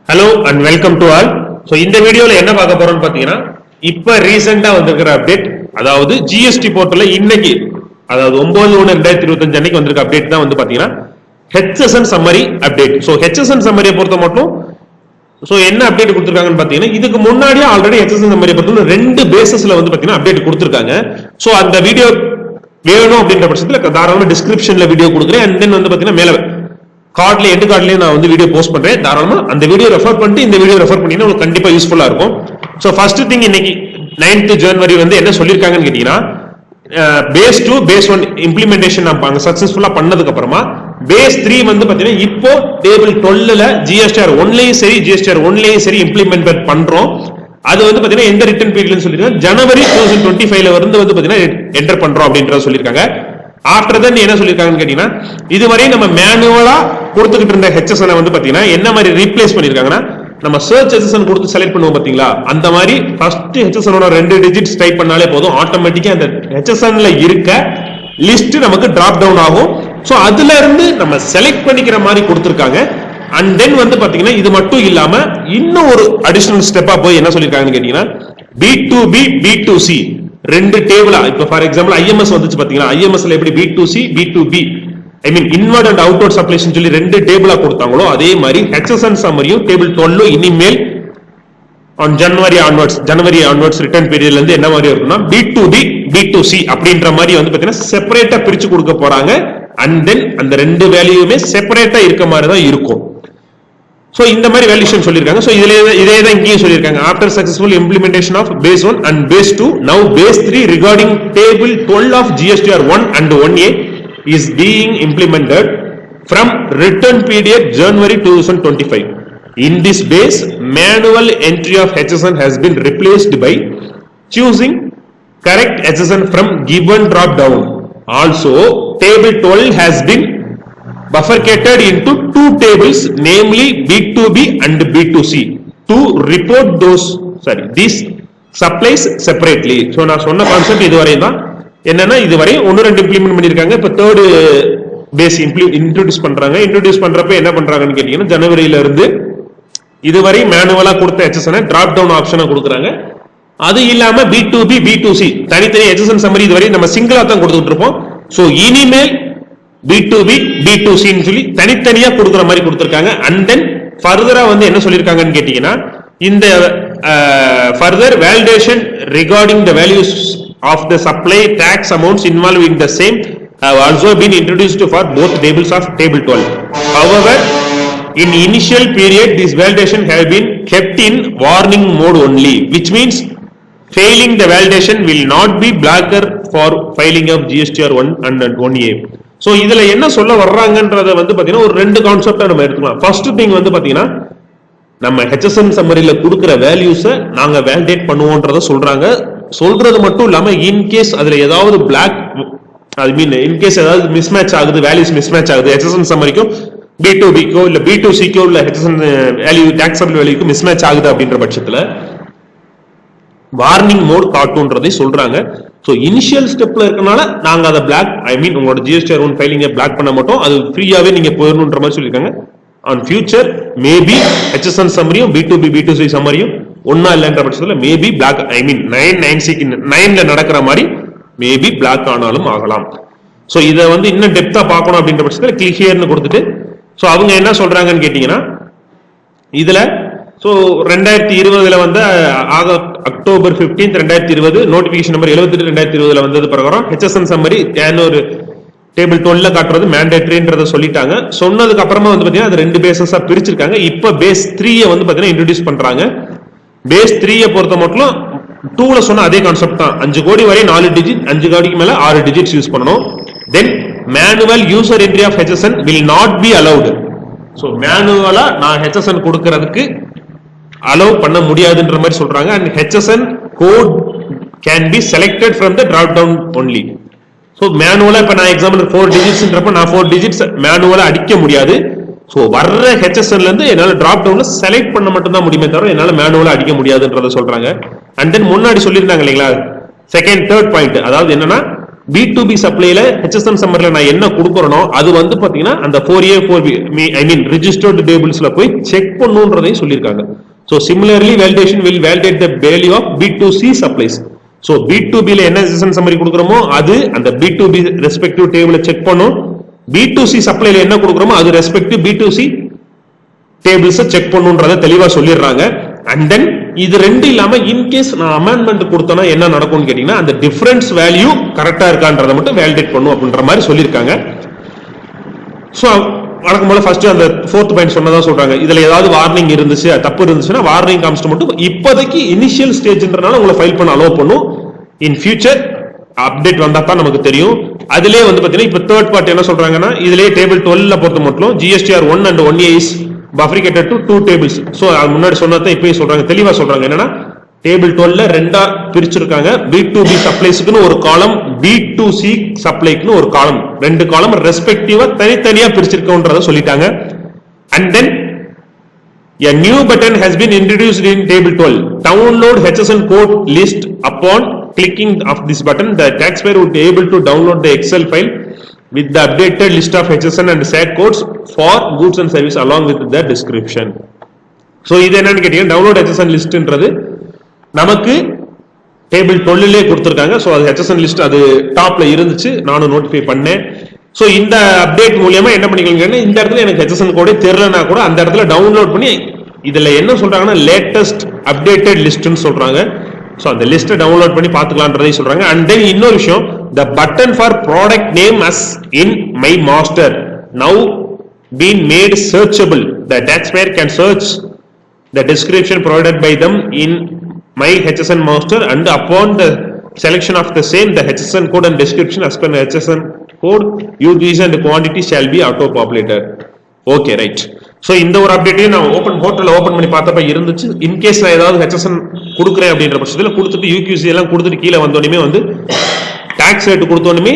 Hello and welcome to all. So இந்த வீடியோல என்ன பார்க்க போறோம்னு பார்த்தீங்கன்னா, இப்போ ரீசெண்டா வந்திருக்கிற அப்டேட், அதாவது ஜிஎஸ்டி போர்ட்டல்ல இன்னைக்கு, அதாவது 9/1/2025 அன்னைக்கு வந்திருக்க அப்டேட் தான் வந்து பார்த்தீங்கன்னா HSN summary update. So HSN சம்மரியை பொறுத்த மட்டும் ஸோ என்ன அப்டேட் கொடுத்துருக்காங்கன்னு பார்த்தீங்கன்னா, இதுக்கு முன்னாடியே ஆல்ரெடி ஹெச்எஸ்என் சம்மரியை பொறுத்த 2 பேசஸ்ல வந்து பார்த்தீங்கன்னா அப்டேட் கொடுத்துருக்காங்க. ஸோ அந்த வீடியோ வேணும் அப்படின்ற பட்சத்தில் தாராளமாக டிஸ்கிரிப்ஷன்ல வீடியோ கொடுக்குறேன். அண்ட் தென் வந்து பார்த்தீங்கன்னா மேலே கார்ட்ல எண்டு கார்ட்லயே நான் வந்து வீடியோ போஸ்ட் பண்றேன். தாராளமா அந்த வீடியோ ரெஃபர் பண்ணிட்டு இந்த வீடியோ ரெஃபர் பண்ணீங்கன்னா உங்களுக்கு கண்டிப்பா யூஸ்ஃபுல்லா இருக்கும். ஸோ ஃபர்ஸ்ட் திங், இன்னைக்கு 9th January வந்து என்ன சொல்லியிருக்காங்கன்னு கேட்டீங்கன்னா, பேஸ் 2 பேஸ் 1 இம்ப்ளிமெண்டேஷன் நம்ம சக்சஸ்ஃபுல்லா பண்ணதுக்கு அப்புறமா பேஸ் 3 வந்து பாத்தீங்கன்னா இப்போ டேபிள் 12ல ஜிஎஸ்டிஆர் 1லயும் சரி ஜிஎஸ்டிஆர் 1லயும் சரி இம்ப்ளிமெண்ட் பண்றோம். அது வந்து பாத்தீங்கன்னா எந்த ரிட்டர்ன் பீரியட்னு சொல்லிருக்காங்க, ஜனவரி 2025ல வந்து பாத்தீங்கன்னா என்டர் பண்றோம் அப்படின்றத சொல்லியிருக்காங்க. ஆஃப்டர் தட் என்ன சொல்லிருக்காங்கன்னு கேட்டீங்கன்னா, இதுவரை நம்ம மேனுவலா கொடுத்துக்கிட்டு இருந்த ஹெச்எஸ்என் வந்து பாத்தீங்கன்னா என்ன மாதிரி ரீப்ளேஸ் பண்ணிருக்காங்கன்னா, நம்ம சர்ச் ஹெச்எஸ்என் கொடுத்து செலக்ட் பண்ணுவோம் பாத்தீங்களா, அந்த மாதிரி ஃபர்ஸ்ட் ஹெச்எஸ்என் 2 டிஜிட்ஸ் டைப் பண்ணாலே போதும், ஆட்டோமேட்டிக்கா அந்த ஹெச்எஸ்என்ல இருக்க லிஸ்ட் நமக்கு டிராப் டவுன் ஆகும். சோ அதுல இருந்து நம்ம செலக்ட் பண்ணிக்கிற மாதிரி கொடுத்திருக்காங்க. அண்ட் தென் வந்து பாத்தீங்கன்னா இது மட்டும் இல்லாம இன்னும் ஒரு அடிஷனல் ஸ்டெப்பா போய் என்ன சொல்லிருக்காங்கன்னு கேட்டீங்கன்னா, B2B B2C 2 டேபிளா, இப்ப ஃபார் எக்ஸாம்பிள் ஐஎம்எஸ் வந்துச்சு பாத்தீங்களா, ஐஎம்எஸ்ல எப்படி B2C B2B I mean inward and outward supplies சொல்லி 2 டேபிளா கொடுத்தாங்களோ, அதே மாதிரி ஹெச்எஸ்என் சம்மரியும் டேபிள் 12 இனிமேல் ஆன் ஜனவரி ஆன்வர்ட்ஸ் ரிட்டர்ன் பீரியட்ல இருந்து என்ன மாதிரி இருக்கும்னா B2B B2C அப்படின்ற மாதிரி வந்து பாத்தீங்கன்னா செப்பரேட்டா பிரிச்சு கொடுக்க போறாங்க. அண்ட் தென் அந்த 2 வேல்யூமே செப்பரேட்டா இருக்க மாதிரி தான் இருக்கும். சோ இந்த மாதிரி வேல்யூஷன் சொல்லிருக்காங்க. சோ இதே தான் இங்கேயும் சொல்லிருக்காங்க. After successful implementation of phase 1 and phase 2, now phase 3 regarding table 12 of GSTR 1 and 1A is being implemented from return period January 2025. In this base, manual entry of HSN has been replaced by choosing correct HSN from given drop down. Also, table 12 has been bifurcated into 2 tables, namely B2B and B2C, to report these supplies separately. So நான் சொன்ன concept இதுவரை தான். என்னன்னா இதுவரை 1-2 implement பண்ணிருக்காங்க. இப்ப 3rd base introduce பண்றாங்க. Introduce பண்றப்ப என்ன பண்றாங்கன்னு கேட்டீங்கன்னா, ஜனவரியில இருந்து இதுவரை மேனுவலா கொடுத்த ஹெச்எஸ்என் டிராப் டவுன் ஆப்ஷனா கொடுக்குறாங்க. அது இல்லாம B2B B2C தனித்தனி ஹெச்எஸ்என் சம்மரி இதுவரை நம்ம சிங்கிளா தான் கொடுத்துட்டு இருப்போம். சோ இனிமேல் B2B B2C சொல்லி தனித்தனியா கொடுக்குற மாதிரி கொடுத்திருக்காங்க. அண்ட் தென் ஃபர்தரா வந்து என்ன சொல்லிருக்காங்கன்னு கேட்டீங்கன்னா, இந்த further validation regarding the values of the supply tax amounts involved in the same have also been introduced for both tables of table 12. However, in initial period this validation have been kept in warning mode only, which means failing the validation will not be blocker for filing of GSTR 1 and 1A. so இதுல என்ன சொல்ல வர்றாங்கன்றத வந்து பாத்தீங்கன்னா ஒரு 2 கான்செப்டா நம்ம எடுத்துக்கலாம். First thing வந்து பாத்தீங்கன்னா, நம்ம ஹெச்எஸ்என் சம்மரியில கொடுக்கிற வேல்யூஸை நாங்க வேலிடேட் பண்ணுவோம்ன்றத சொல்றாங்க. சொல்றது மட்டும் இல்லாம இன்கேஸ் அதுல ஏதாவது பிளாக் ஐ மீன் இன்கேஸ் ஏதாவது மிஸ்மேட்ச் ஆகுது, வேல்யூஸ் மிஸ்மேட்ச் ஆகுது, ஹெச்எஸ்என் சம்மரிக்கும் B2Bக்கோ இல்ல B2Cக்கோ இல்ல ஹெச்எஸ்என் வேல்யூ டாக்ஸபிள் வேல்யூக்கு மிஸ்மேட்ச் ஆகுது அப்படின்ற பட்சத்துல வார்னிங் மோட் காட்டுன்றதை சொல்றாங்க. சோ இனிஷியல் ஸ்டெப்ல இருக்கனால நாங்க அதை பிளாக் ஐ மீன் உங்களோட GSTR 1 ஃபைலிங்கை பிளாக் பண்ண மாட்டோம், அது ஃப்ரீயாவே நீங்க போயிடணுன்ற மாதிரி சொல்லிருக்காங்க. ஆன் ஃபியூச்சர் மேபி ஹெச்எஸ்என் சம்மரியும் B2B B2C சம்மரியும் ஒன்னா இல்லைன்ற பட்சத்துல மேபி பிளாக் ஐ மீன் 996 நடக்கிற மாதிரி மேபி பிளாக் ஆனாலும் ஆகலாம். சோ இதை வந்து இன்னும் டெப்தா பார்க்கணும் அப்படின்ற பட்சத்துல கிளிக் ஹியர்னு கொடுத்துட்டு, சோ அவங்க என்ன சொல்றாங்கன்னு கேட்டீங்கன்னா, இதுல சோ 2020ல வந்து அக்டோபர் 15 2020 நோட்டிபிகேஷன் நம்பர் 78/2020 வந்தது பிரகாரம் ஹெச்எஸ்என் சம்மரி ஜனவரி டேபிள் 12ல காட்டுறது மேண்டேட்டரின்றத சொல்லிட்டாங்க. சொன்னதுக்கு அப்புறமா வந்து பாத்தீங்கன்னா அது 2 பேசஸா பிரிச்சிருக்காங்க. இப்ப பேஸ் 3 வந்து பாத்தீங்கன்னா இன்ட்ரோடியூஸ் பண்றாங்க. பேஸ் 3 பொறுத்த மட்டும் 2ல சொன்ன அதே கான்செப்ட் தான். 5 கோடி வரை 4 டிஜிட், 5 கோடிக்கு மேல 6 டிஜிட்ஸ் யூஸ் பண்ணணும். Then manual user entry of HSN will not be allowed. So மேனுவலா நான் ஹெச்எஸ்என் கொடுக்கிறதுக்கு அலோவ் பண்ண முடியாதுன்ற மாதிரி சொல்றாங்க. And HSN code can be selected from the drop down only. So மேனுவலா இப்ப நான் எக்ஸாம்பிள் 4 டிஜிட்ஸ்ன்றப்ப நான் 4 டிஜிட்ஸ் மேனுவலா அடிக்க முடியாது. சோ வர்ற ஹெச்எஸ்என்ல இருந்து என்னால டிராப் டவுன்ல செலக்ட் பண்ண மட்டும் தான் முடியுமே தவிர என்னால மேனுவலா அடிக்க முடியாதுன்றத சொல்றாங்க. அண்ட் தென் முன்னாடி சொல்லியிருந்தாங்க இல்லைங்களா, செகண்ட் 3rd பாயிண்ட், அதாவது என்னன்னா B2B சப்ளைல HSN சம்மர்ல நான் என்ன கொடுக்கறனோ அது வந்து பாத்தீங்கன்னா அந்த 4A 4B ஐ மீன் ரெஜிஸ்டர்ட் டேபிள்ஸ்ல போய் செக் பண்ணுன்றதையும் சொல்லியிருக்காங்க. So similarly validation will validate the value of B2C supplies. So B2B ல என்ன HSN சம்மரி கொடுக்கறோமோ அது அந்த B2B ரெஸ்பெக்டிவ் டேபிளை செக் பண்ணும். B2C சப்ளைல என்ன கொடுக்கறோமோ அது ரெஸ்பெக்டிவ் B2C டேபிள்ஸ் செக் பண்ணுன்றதை தெளிவா சொல்லிடுறாங்க. அண்ட் தென் இது ரெண்டு இல்லாம இன்கேஸ் நான் அமெண்ட்மெண்ட் கொடுத்தனா என்ன நடக்கும்னு கேட்டீங்கன்னா அந்த டிஃபரன்ஸ் வேல்யூ கரெக்டா இருக்கான்றதை மட்டும் வேலிடேட் பண்ணும் அப்படின்ற மாதிரி சொல்லியிருக்காங்க. ஸோ வழக்கம் போல ஃபர்ஸ்ட் அந்த 4th பாயிண்ட் சொன்னதா சொல்றாங்க. இதுல ஏதாவது வார்னிங் இருந்துச்சு தப்பு இருந்துச்சுன்னா வார்னிங் காமிச்சிட்டு மட்டும் இப்போதைக்கு இனிஷியல் ஸ்டேஜ்ன்றனால உங்களை ஃபைல் பண்ண அலோவ் பண்ணும். இன் ஃபியூச்சர் அப்டேட் வந்தா தான் நமக்கு தெரியும். அதிலே வந்து பாத்தீங்கன்னா இப்ப தேர்ட் பார்ட்டி என்ன சொல்றாங்கன்னா இதுலயே டேபிள் 12ல பொறுத்த மட்டும் GSTR 1 and 1A is bifurcated to 2 tables. So அது முன்னாடி சொன்னதை இப்பயும் சொல்றாங்க, தெளிவா சொல்றாங்க. என்னன்னா டேபிள் 12ல ரெண்டா பிரிச்சிருக்காங்க. B2B சப்ளைஸ்க்குன்னு ஒரு காலம், B2C சப்ளைக்குன்னு ஒரு காலம், ரெண்டு காலம் ரெஸ்பெக்டிவா தனித்தனியா பிரிச்சிருக்கோன்றத சொல்லிட்டாங்க. And then a new button has been introduced in table 12. Download HSN code list. Upon clicking of this button, the taxpayer would be able to download the Excel file with the updated list of HSN and SAT codes for goods and service along with the description. So இது என்னன்னு கேட்டீங்கன்னா download HSN லிஸ்ட்ன்றது நமக்கு table 12லே கொடுத்திருக்காங்க. So அது HSN list அது டாப்ல இருந்துச்சு, நானும் நோட்டிஃபை பண்ணேன். சோ இந்த அப்டேட் மூலமா என்ன பண்ணிக்கலாம், இந்த இடத்துல எனக்கு HSN கோடே தெரியலனா கூட அந்த இடத்துல டவுன்லோட் பண்ணி இதுல என்ன சொல்றாங்கன்னா லேட்டஸ்ட் அப்டேட்டட் லிஸ்ட்னு சொல்றாங்க. சோ அந்த லிஸ்ட் டவுன்லோட் பண்ணி பாத்துக்கலாம்ன்றதை சொல்றாங்க. அண்ட் தென் இன்னொரு விஷயம், the button for product name as in my master now been made searchable. The taxpayer can search the description provided by them in my HSN master, and upon the selection of the same, the HSN code and description as per HSN code, UGC and quantity shall be auto populated. Okay, right. So இந்த ஒரு அப்டேட்டையும் நான் போர்ட்டல்ல open பண்ணி பார்த்தப்ப இருந்துச்சு. In case நான் ஏதாவது HSN கொடுக்குறேன் அப்படின்ற பட்சத்தில் கொடுத்துட்டு UQC எல்லாம் கொடுத்துட்டு கீழே வந்தோடனே வந்து டாக்ஸ் ரேட் கொடுத்தோடனே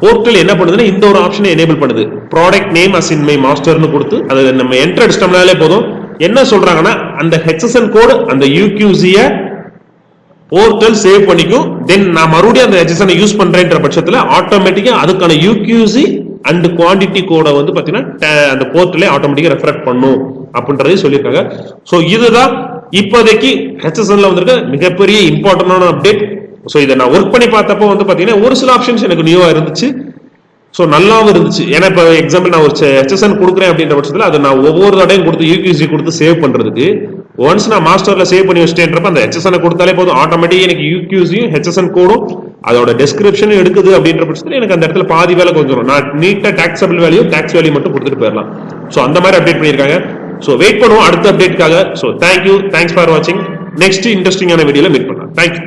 போர்ட்டல் என்ன பண்ணுதுன்னா இந்த ஒரு ஆப்ஷனை எனேபிள் பண்ணுது. Product name as in my மாஸ்டர்னு கொடுத்து அதை நம்ம என்டர் அடிச்சிட்டோம்னாலே போதும். என்ன சொல்றாங்கன்னா அந்த HSN கோடு அந்த UQC-ய போர்ட்டல் சேவ் பண்ணிக்கும். தென் நான் மறுபடியும் அந்த HSN யூஸ் பண்றேன்ற பட்சத்தில் ஆட்டோமேட்டிக்கா அதுக்கான UQC அண்ட் குவாண்டிட்டி கோட வந்து பாத்தீங்கன்னா அந்த போர்ட்டலே ஆட்டோமேட்டிக்கா ரெஃபர் பண்ணும் அப்படின்றதை சொல்லியிருக்காங்க. சோ இதுதான் இப்போதைக்கு HSNல வந்திருக்க மிகப்பெரிய இம்பார்ட்டன்டான அப்டேட். சோ இதை நான் ஒர்க் பண்ணி பார்த்தப்போ வந்து பாத்தீங்கன்னா ஒரு சில ஆப்ஷன்ஸ் எனக்கு நியூவா இருந்துச்சு, சோ நல்லாவும் இருந்துச்சு. ஏன்னா இப்போ எக்ஸாம்பிள் நான் ஒரு HSN கொடுக்குறேன் அப்படின்ற பட்சத்தில் அதை நான் ஒவ்வொரு தடையும் கொடுத்து UQC கொடுத்து சேவ் பண்றதுக்கு ஒன்ஸ் நான் மாஸ்டர்ல சேவ் பண்ணி வச்சிட்டேன்றப்ப அந்த HSN கொடுத்தாலே போதும், ஆட்டோமேட்டிக்கா எனக்கு UQC-யும் HSN கோடும் அதோட டெஸ்கிரிப்ஷனும் எடுக்குது அப்படின்ற பட்சத்தில் எனக்கு அந்த இடத்துல பாதி வேலை கொஞ்சம் நான் நீட்டா டாக்ஸபிள் வேல்யூ டாக்ஸ் வேல்யூ மட்டும் கொடுத்துட்டு போயிடலாம். சோ அந்த மாதிரி அப்டேட் பண்ணியிருக்காங்க. சோ வெயிட் பண்ணுவோம் அடுத்த அப்டேட்காக. சோ தேங்க்யூ, தேங்க்ஸ் ஃபார் வாட்சிங். நெக்ஸ்ட் இன்ட்ரெஸ்டிங்கான வீடியோல மீட் பண்ணலாம். தேங்க்யூ.